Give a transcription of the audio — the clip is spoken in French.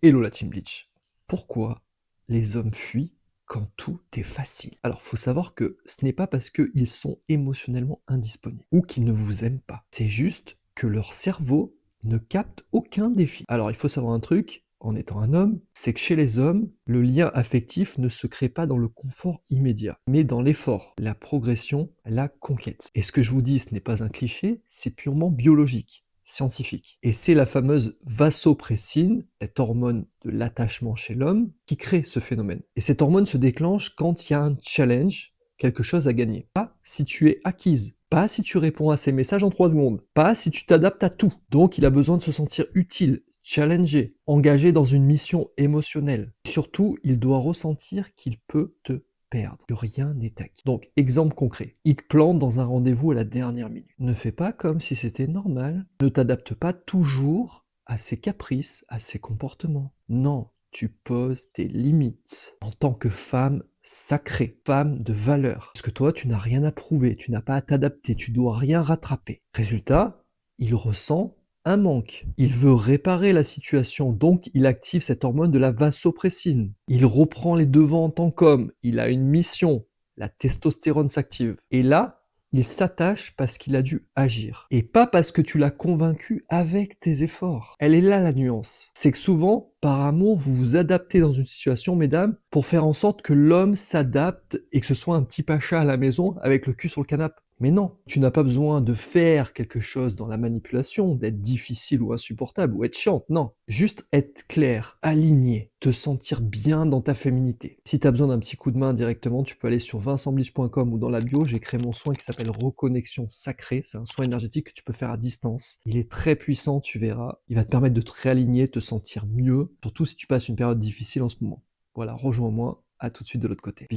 Hello la Team Bleach. Pourquoi les hommes fuient quand tout est facile? Alors, faut savoir que ce n'est pas parce qu'ils sont émotionnellement indisponibles ou qu'ils ne vous aiment pas. C'est juste que leur cerveau ne capte aucun défi. Alors, il faut savoir un truc, en étant un homme, c'est que chez les hommes, le lien affectif ne se crée pas dans le confort immédiat, mais dans l'effort, la progression, la conquête. Et ce que je vous dis, ce n'est pas un cliché, c'est purement biologique, scientifique. Et c'est la fameuse vasopressine, cette hormone de l'attachement chez l'homme, qui crée ce phénomène. Et cette hormone se déclenche quand il y a un challenge, quelque chose à gagner. Pas si tu es acquise, pas si tu réponds à ses messages en 3 secondes, pas si tu t'adaptes à tout. Donc il a besoin de se sentir utile, challengé, engagé dans une mission émotionnelle. Surtout, il doit ressentir qu'il peut te perdre, que rien n'est acquis. Donc, exemple concret, il te plante dans un rendez-vous à la dernière minute. Ne fais pas comme si c'était normal. Ne t'adapte pas toujours à ses caprices, à ses comportements. Non, tu poses tes limites en tant que femme sacrée, femme de valeur. Parce que toi, tu n'as rien à prouver, tu n'as pas à t'adapter, tu dois rien rattraper. Résultat, il ressent un manque. Il veut réparer la situation, donc il active cette hormone de la vasopressine. Il reprend les devants en tant qu'homme. Il a une mission. La testostérone s'active. Et là, il s'attache parce qu'il a dû agir. Et pas parce que tu l'as convaincu avec tes efforts. Elle est là la nuance. C'est que souvent, par amour, vous vous adaptez dans une situation, mesdames, pour faire en sorte que l'homme s'adapte et que ce soit un petit pacha à la maison avec le cul sur le canapé. Mais non, tu n'as pas besoin de faire quelque chose dans la manipulation, d'être difficile ou insupportable ou être chiante, non. Juste être clair, aligné, te sentir bien dans ta féminité. Si tu as besoin d'un petit coup de main directement, tu peux aller sur vincentbleach.com ou dans la bio, j'ai créé mon soin qui s'appelle Reconnexion Sacrée. C'est un soin énergétique que tu peux faire à distance. Il est très puissant, tu verras. Il va te permettre de te réaligner, te sentir mieux, surtout si tu passes une période difficile en ce moment. Voilà, rejoins-moi, à tout de suite de l'autre côté.